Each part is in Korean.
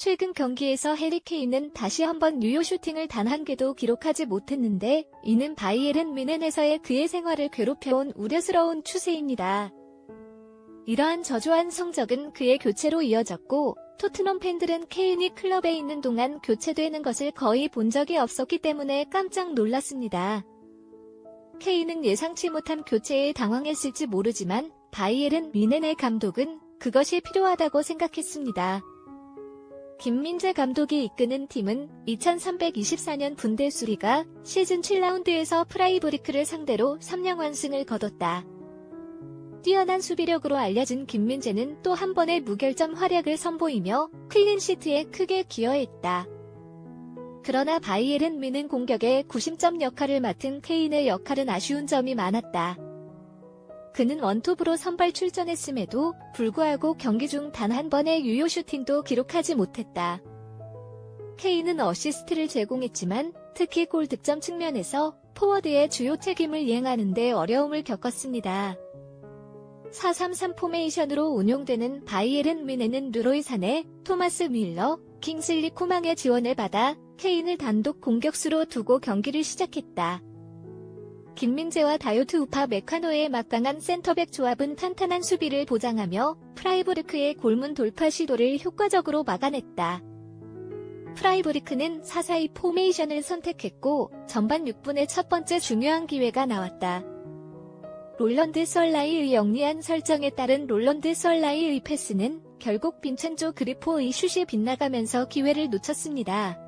최근 경기에서 해리 케인은 다시 한번 유효 슈팅을 단 한 개도 기록하지 못했는데 이는 바이에른 뮌헨에서의 그의 생활을 괴롭혀온 우려스러운 추세입니다. 이러한 저조한 성적은 그의 교체로 이어졌고 토트넘 팬들은 케인이 클럽에 있는 동안 교체되는 것을 거의 본 적이 없었기 때문에 깜짝 놀랐습니다. 케인은 예상치 못한 교체에 당황했을지 모르지만 바이에른 뮌헨의 감독은 그것이 필요하다고 생각했습니다. 김민재 감독이 이끄는 팀은 2324년 분데스리가 시즌 7라운드에서 프라이부르크를 상대로 3-0승을 거뒀다. 뛰어난 수비력으로 알려진 김민재는 또 한 번의 무결점 활약을 선보이며 클린시트에 크게 기여했다. 그러나 바이에른 뮌헨 공격의 구심점 역할을 맡은 케인의 역할은 아쉬운 점이 많았다. 그는 원톱으로 선발 출전했음에도 불구하고 경기 중 단 한 번의 유효 슈팅도 기록하지 못했다. 케인은 어시스트를 제공했지만 특히 골 득점 측면에서 포워드의 주요 책임을 이행하는 데 어려움을 겪었습니다. 4-3-3 포메이션으로 운용되는 바이에른 뮌헨은 르로이 사네, 토마스 밀러, 킹슬리 코망의 지원을 받아 케인을 단독 공격수로 두고 경기를 시작했다. 김민재와 다요트 우파 메카노의 막강한 센터백 조합은 탄탄한 수비를 보장하며 프라이부르크의 골문 돌파 시도를 효과적으로 막아냈다. 프라이부르크는 4-4-2 포메이션을 선택했고 전반 6분의 첫 번째 중요한 기회가 나왔다. 롤런드 설라이의 영리한 설정에 따른 롤런드 설라이의 패스는 결국 빈첸조 그리포의 슛이 빗나가면서 기회를 놓쳤습니다.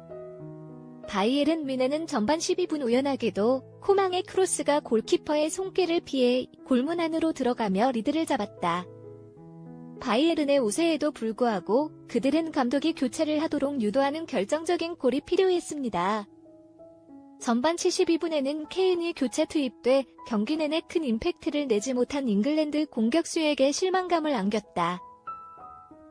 바이에른 뮌헨은 전반 12분 우연하게도 코망의 크로스가 골키퍼의 손길을 피해 골문 안으로 들어가며 리드를 잡았다. 바이에른의 우세에도 불구하고 그들은 감독이 교체를 하도록 유도하는 결정적인 골이 필요했습니다. 전반 72분에는 케인이 교체 투입돼 경기 내내 큰 임팩트를 내지 못한 잉글랜드 공격수에게 실망감을 안겼다.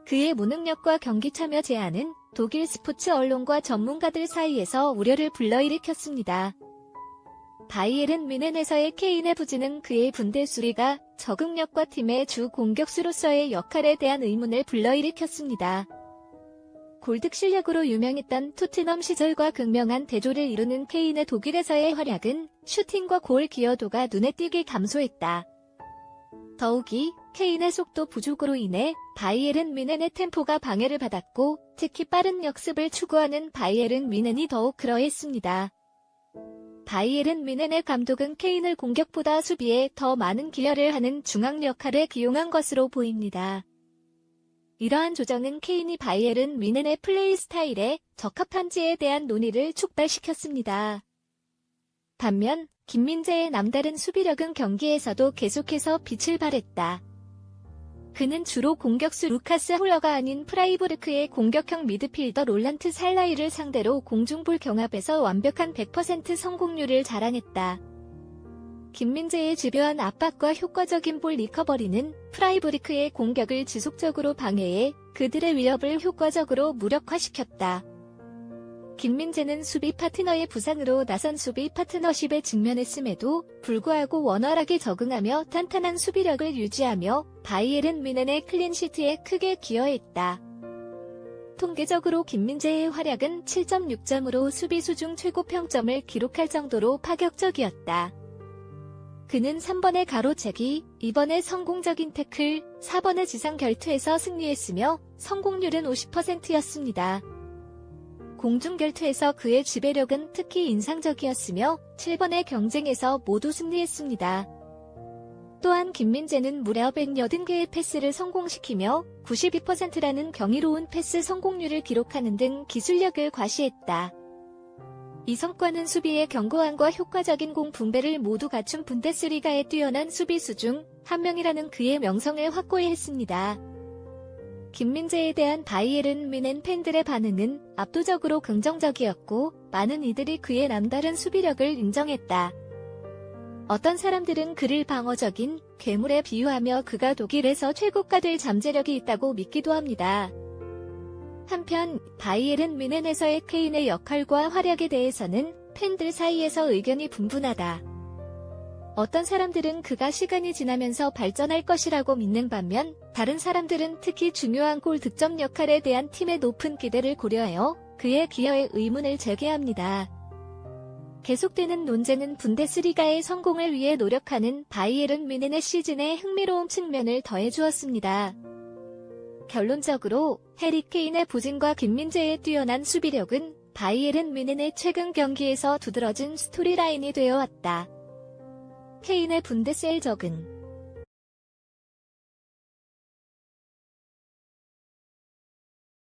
그의 무능력과 경기 참여 제한은 독일 스포츠 언론과 전문가들 사이에서 우려를 불러일으켰습니다. 바이에른 뮌헨에서의 케인의 부진은 그의 분데스리가 적응력과 팀의 주 공격수로서의 역할에 대한 의문을 불러일으켰습니다. 골득 실력으로 유명했던 토트넘 시절과 극명한 대조를 이루는 케인의 독일에서의 활약은 슈팅과 골 기여도가 눈에 띄게 감소했다. 더욱이 케인의 속도 부족으로 인해 바이에른 뮌헨의 템포가 방해를 받았고 특히 빠른 역습을 추구하는 바이에른 뮌헨이 더욱 그러했습니다. 바이에른 뮌헨의 감독은 케인을 공격보다 수비에 더 많은 기여를 하는 중앙 역할에 기용한 것으로 보입니다. 이러한 조정은 케인이 바이에른 뮌헨의 플레이 스타일에 적합한지에 대한 논의를 촉발시켰습니다. 반면 김민재의 남다른 수비력은 경기에서도 계속해서 빛을 발했다. 그는 주로 공격수 루카스 홀러가 아닌 프라이부르크의 공격형 미드필더 롤란트 살라이를 상대로 공중볼 경합에서 완벽한 100% 성공률을 자랑했다. 김민재의 집요한 압박과 효과적인 볼 리커버리는 프라이부르크의 공격을 지속적으로 방해해 그들의 위협을 효과적으로 무력화시켰다. 김민재는 수비 파트너의 부상으로 나선 수비 파트너십에 직면했음에도 불구하고 원활하게 적응하며 탄탄한 수비력을 유지하며 바이에른 뮌헨의 클린시트에 크게 기여했다. 통계적으로 김민재의 활약은 7.6점으로 수비수 중 최고 평점을 기록할 정도로 파격적이었다. 그는 3번의 가로채기, 2번의 성공적인 태클, 4번의 지상 결투에서 승리했으며 성공률은 50%였습니다. 공중 결투에서 그의 지배력은 특히 인상적이었으며 7번의 경쟁에서 모두 승리했습니다. 또한 김민재는 무려 180개의 패스를 성공시키며 92%라는 경이로운 패스 성공률을 기록하는 등 기술력을 과시했다. 이 성과는 수비의 견고함과 효과적인 공 분배를 모두 갖춘 분데스리가의 뛰어난 수비수 중 한 명이라는 그의 명성을 확고히 했습니다. 김민재에 대한 바이에른 뮌헨 팬들의 반응은 압도적으로 긍정적이었고 많은 이들이 그의 남다른 수비력을 인정했다. 어떤 사람들은 그를 방어적인 괴물에 비유하며 그가 독일에서 최고가 될 잠재력이 있다고 믿기도 합니다. 한편 바이에른 뮌헨에서의 케인의 역할과 활약에 대해서는 팬들 사이에서 의견이 분분하다. 어떤 사람들은 그가 시간이 지나면서 발전할 것이라고 믿는 반면 다른 사람들은 특히 중요한 골 득점 역할에 대한 팀의 높은 기대를 고려하여 그의 기여에 의문을 제기합니다. 계속되는 논쟁은 분데스리가의 성공을 위해 노력하는 바이에른 뮌헨의 시즌에 흥미로운 측면을 더해주었습니다. 결론적으로 해리 케인의 부진과 김민재의 뛰어난 수비력은 바이에른 뮌헨의 최근 경기에서 두드러진 스토리라인이 되어왔다. 케인의 분데스엘적은